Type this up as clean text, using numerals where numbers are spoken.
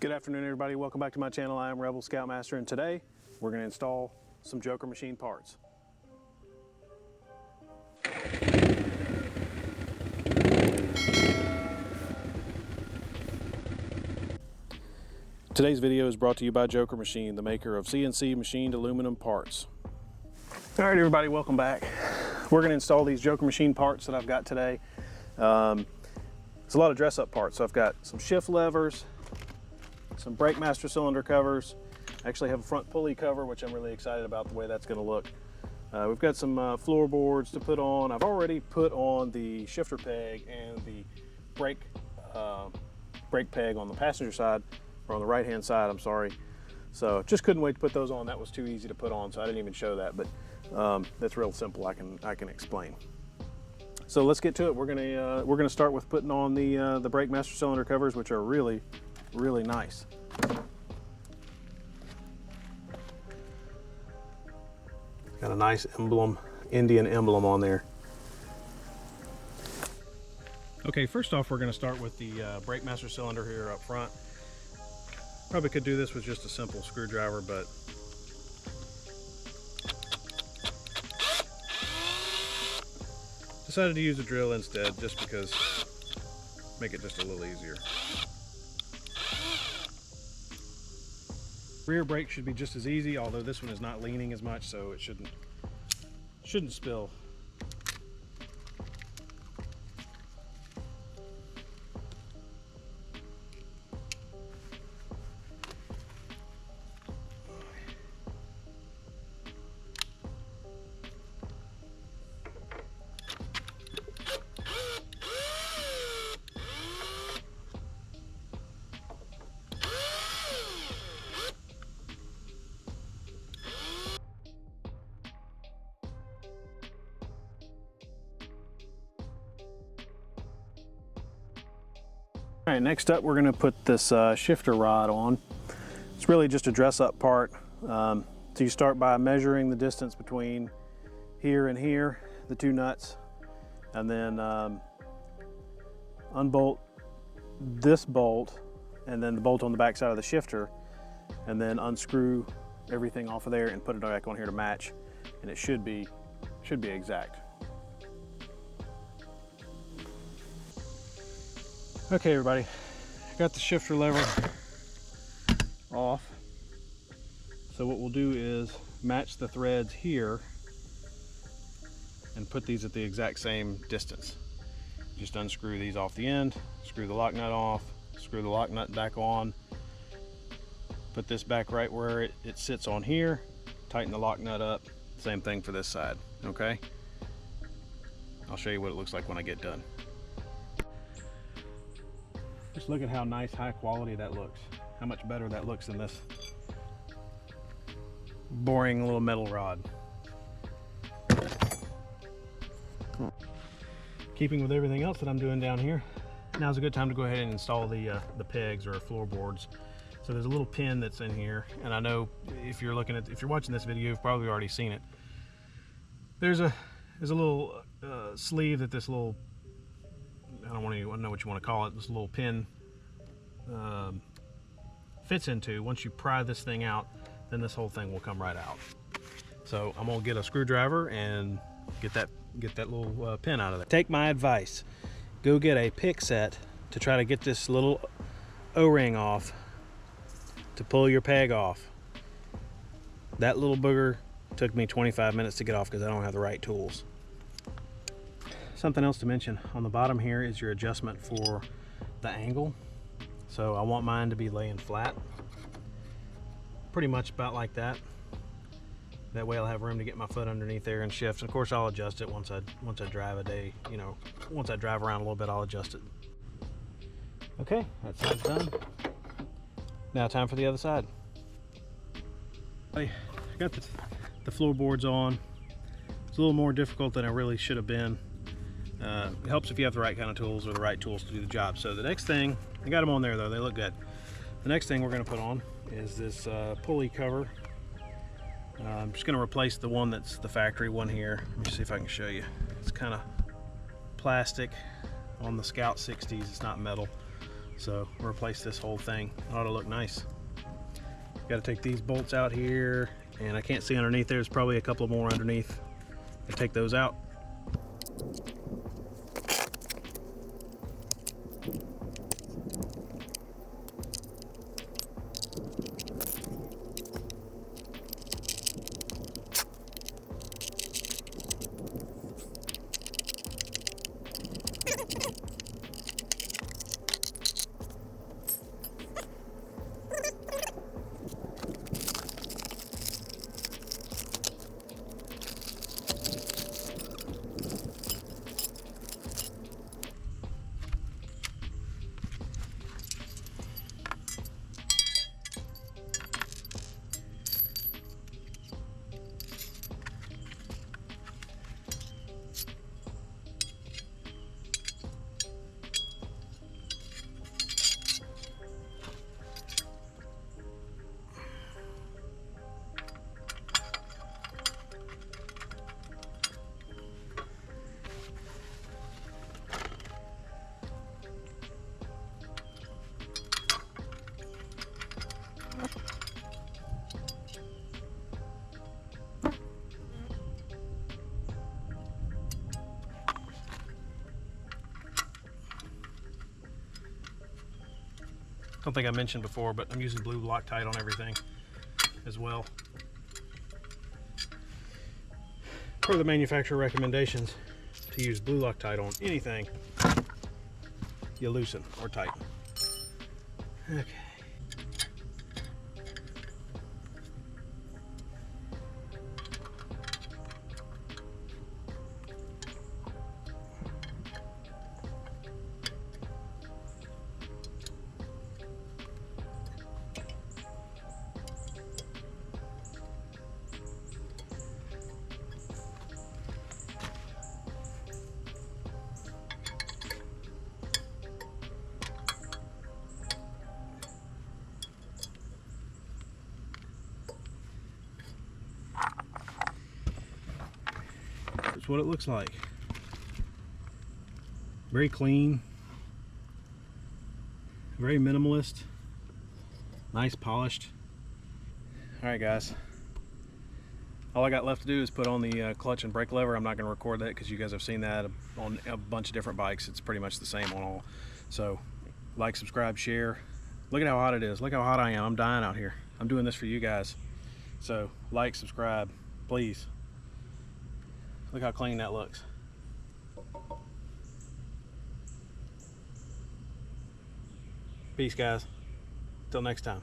Good afternoon, everybody. Welcome back to my channel. I am Rebel Scoutmaster, and today we're going to install some Jokermachine parts. Today's video is brought to you by Jokermachine, the maker of CNC machined aluminum parts. All right, everybody, welcome back. We're going to install these Jokermachine parts that I've got today. It's a lot of dress-up parts. So I've got some shift levers, some brake master cylinder covers. I actually have a front pulley cover, which I'm really excited about the way that's going to look. We've got some floorboards to put on. I've already put on the shifter peg and the brake peg on the passenger side, or on the right-hand side, I'm sorry. So just couldn't wait to put those on. That was too easy to put on, so I didn't even show that, but that's real simple. I can explain. So let's get to it. We're gonna start with putting on the brake master cylinder covers, which are really nice. Got a nice emblem, Indian emblem on there. Okay, first off, we're going to start with the brake master cylinder here up front. Probably could do this with just a simple screwdriver, but decided to use a drill instead, just because make it just a little easier. Rear brake should be just as easy, although this one is not leaning as much, so it shouldn't spill. All right, next up we're going to put this shifter rod on. It's really just a dress-up part. So you start by measuring the distance between here and here, the two nuts, and then unbolt this bolt and then the bolt on the back side of the shifter, and then unscrew everything off of there and put it back on here to match, and it should be exact. Okay, everybody, got the shifter lever off. So what we'll do is match the threads here and put these at the exact same distance. Just unscrew these off the end, screw the lock nut off, screw the lock nut back on, put this back right where it sits on here, tighten the lock nut up. Same thing for this side, okay? I'll show you what it looks like when I get done. Just look at how nice, high quality that looks. How much better that looks than this boring little metal rod. Keeping with everything else that I'm doing down here, now's a good time to go ahead and install the pegs or floorboards. So there's a little pin that's in here, and I know if you're watching this video, you've probably already seen it. There's a little sleeve that this little, I don't know what you want to call it, this little pin fits into. Once you pry this thing out, then this whole thing will come right out. So I'm gonna get a screwdriver and get that little pin out of there. Take my advice, go get a pick set to try to get this little O-ring off to pull your peg off. That little booger took me 25 minutes to get off because I don't have the right tools. Something else to mention, on the bottom here is your adjustment for the angle. So I want mine to be laying flat, pretty much about like that. That way I'll have room to get my foot underneath there and shift. And of course I'll adjust it once I drive a day, once I drive around a little bit, I'll adjust it. Okay, that side's done. Now time for the other side. I got the floorboards on. It's a little more difficult than I really should have been. It helps if you have the right kind of tools or the right tools to do the job. So the next thing, I got them on there though, they look good. The next thing we're going to put on is this pulley cover. I'm just going to replace the one that's the factory one here. Let me see if I can show you. It's kind of plastic on the Scout 60s, it's not metal. So we'll replace this whole thing. It ought to look nice. Got to take these bolts out here, and I can't see underneath. There's probably a couple more underneath. I take those out. I don't think I mentioned before, but I'm using blue Loctite on everything as well. Per the manufacturer recommendations, to use blue Loctite on anything you loosen or tighten. Okay. That's what it looks like. Very clean, very minimalist, nice polished. All right guys, all I got left to do is put on the clutch and brake lever. I'm not going to record that because you guys have seen that on a bunch of different bikes. It's pretty much the same on all. So like, subscribe, share. Look at how hot it is. Look how hot I am. I'm dying out here. I'm doing this for you guys. So like, subscribe, please. Look how clean that looks. Peace, guys. Till next time.